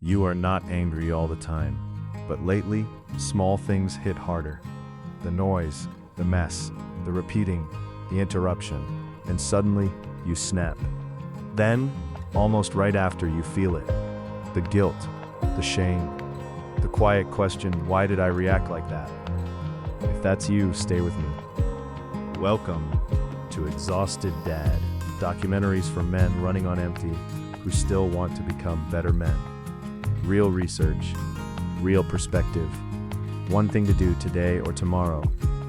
You are not angry all the time, but lately, small things hit harder. The noise, the mess, the repeating, the interruption, and suddenly, you snap. Then, almost right after, you feel it. The guilt, the shame, the quiet question, why did I react like that? If that's you, stay with me. Welcome to Exhausted Dad, documentaries for men running on empty who still want to become better men. Real research, real perspective. One thing to do today or tomorrow.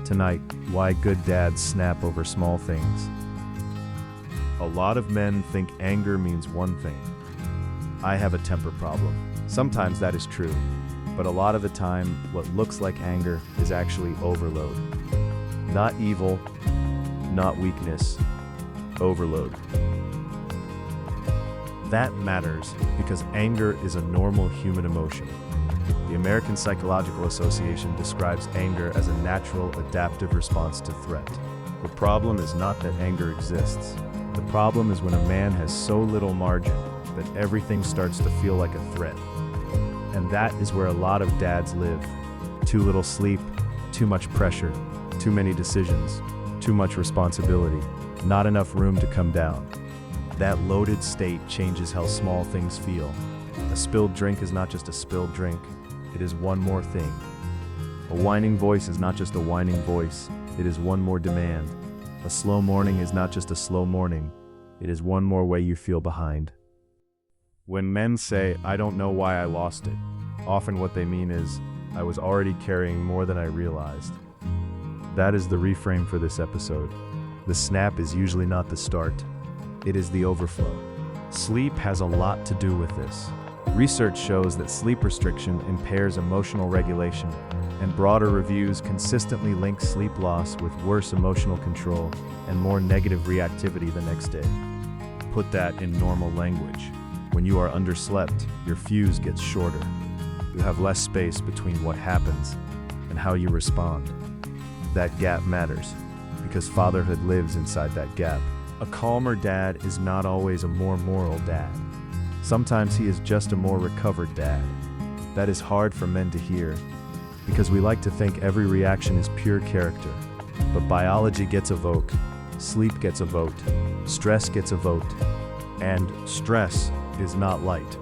Tonight, why good dads snap over small things. A lot of men think anger means one thing. I have a temper problem. Sometimes that is true, but a lot of the time, what looks like anger is actually overload. Not evil, not weakness, overload. That matters because anger is a normal human emotion. The American Psychological Association describes anger as a natural, adaptive response to threat. The problem is not that anger exists. The problem is when a man has so little margin that everything starts to feel like a threat. And that is where a lot of dads live. Too little sleep, too much pressure, too many decisions, too much responsibility, not enough room to come down. That loaded state changes how small things feel. A spilled drink is not just a spilled drink, it is one more thing. A whining voice is not just a whining voice, it is one more demand. A slow morning is not just a slow morning, it is one more way you feel behind. When men say, "I don't know why I lost it," often what they mean is, I was already carrying more than I realized. That is the reframe for this episode. The snap is usually not the start. It is the overflow. Sleep has a lot to do with this. Research shows that sleep restriction impairs emotional regulation, and broader reviews consistently link sleep loss with worse emotional control and more negative reactivity the next day. Put that in normal language. When you are underslept, your fuse gets shorter. You have less space between what happens and how you respond. That gap matters, because fatherhood lives inside that gap. A calmer dad is not always a more moral dad. Sometimes he is just a more recovered dad. That is hard for men to hear, because we like to think every reaction is pure character. But biology gets a vote, sleep gets a vote, stress gets a vote, and stress is not light.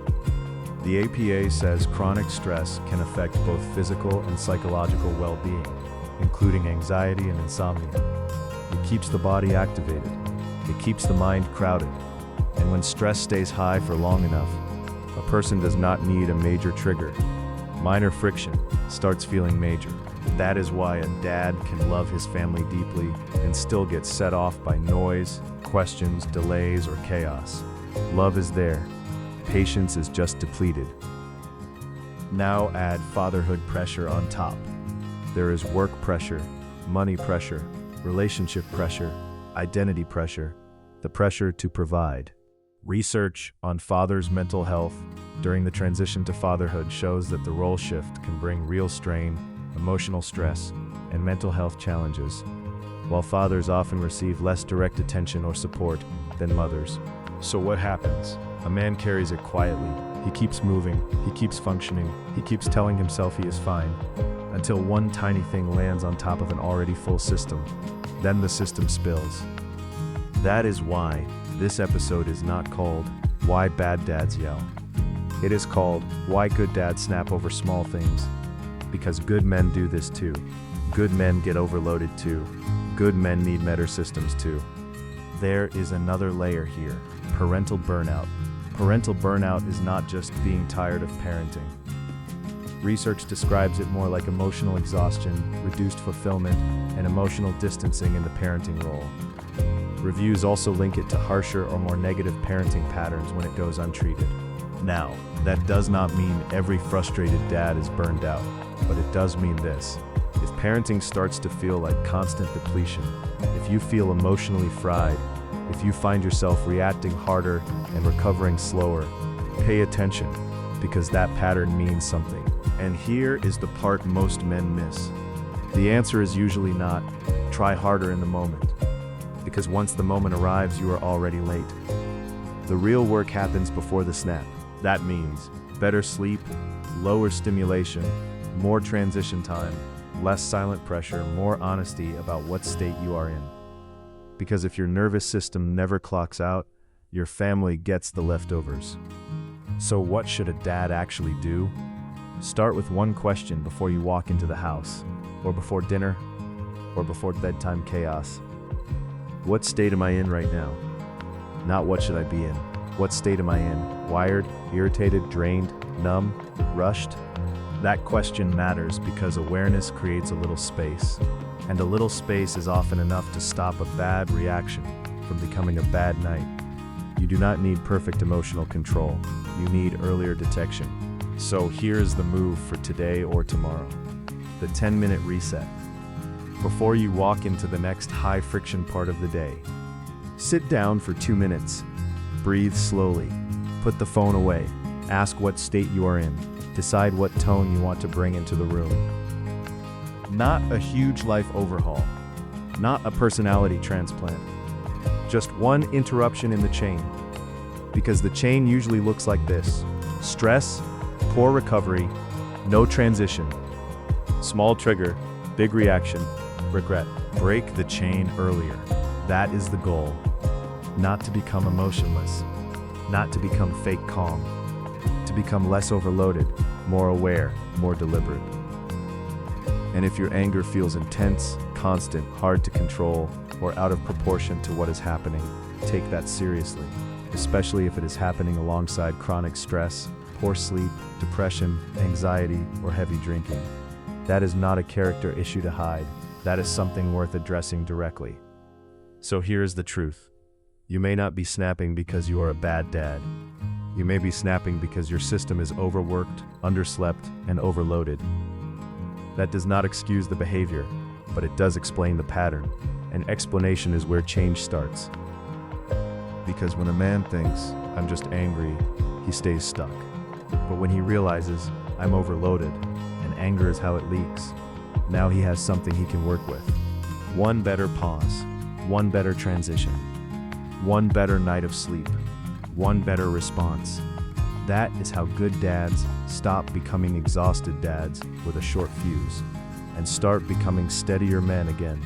The APA says chronic stress can affect both physical and psychological well-being, including anxiety and insomnia. It keeps the body activated. It keeps the mind crowded. And when stress stays high for long enough, a person does not need a major trigger. Minor friction starts feeling major. That is why a dad can love his family deeply and still get set off by noise, questions, delays, or chaos. Love is there. Patience is just depleted. Now add fatherhood pressure on top. There is work pressure, money pressure, relationship pressure, identity pressure, the pressure to provide. Research on fathers' mental health during the transition to fatherhood shows that the role shift can bring real strain, emotional stress, and mental health challenges, while fathers often receive less direct attention or support than mothers. So what happens? A man carries it quietly. He keeps moving, he keeps functioning, he keeps telling himself he is fine, until one tiny thing lands on top of an already full system. Then the system spills. That is why this episode is not called Why Bad Dads Yell. It is called Why Good Dads Snap Over Small Things. Because good men do this too. Good men get overloaded too. Good men need better systems too. There is another layer here, parental burnout. Parental burnout is not just being tired of parenting. Research describes it more like emotional exhaustion, reduced fulfillment, and emotional distancing in the parenting role. Reviews also link it to harsher or more negative parenting patterns when it goes untreated. Now, that does not mean every frustrated dad is burned out, but it does mean this. If parenting starts to feel like constant depletion, if you feel emotionally fried, if you find yourself reacting harder and recovering slower, pay attention, because that pattern means something. And here is the part most men miss. The answer is usually not, try harder in the moment. Because once the moment arrives, you are already late. The real work happens before the snap. That means Better sleep, lower stimulation, more transition time, less silent pressure, more honesty about what state you are in. Because if your nervous system never clocks out, your family gets the leftovers. So what should a dad actually do? Start with one question before you walk into the house, or before dinner, or before bedtime chaos. What state am I in right now? Not what should I be in. What state am I in? Wired, irritated, drained, numb, rushed? That question matters because awareness creates a little space, and a little space is often enough to stop a bad reaction from becoming a bad night. You do not need perfect emotional control. You need earlier detection. So here's the move for today or tomorrow. The 10-minute reset. Before you walk into the next high-friction part of the day, sit down for 2 minutes. Breathe slowly. Put the phone away. Ask what state you are in. Decide what tone you want to bring into the room. Not a huge life overhaul. Not a personality transplant. Just one interruption in the chain. Because the chain usually looks like this: stress, poor recovery, no transition. Small trigger, big reaction, regret. Break the chain earlier. That is the goal. Not to become emotionless. Not to become fake calm. To become less overloaded, more aware, more deliberate. And if your anger feels intense, constant, hard to control, or out of proportion to what is happening, take that seriously, especially if it is happening alongside chronic stress, poor sleep, depression, anxiety, or heavy drinking. That is not a character issue to hide. That is something worth addressing directly. So here is the truth. You may not be snapping because you are a bad dad. You may be snapping because your system is overworked, underslept, and overloaded. That does not excuse the behavior, but it does explain the pattern. And explanation is where change starts. Because when a man thinks, I'm just angry, he stays stuck. But when he realizes, I'm overloaded, and anger is how it leaks, now he has something he can work with. One better pause, one better transition, one better night of sleep, one better response. That is how good dads stop becoming exhausted dads with a short fuse and start becoming steadier men again.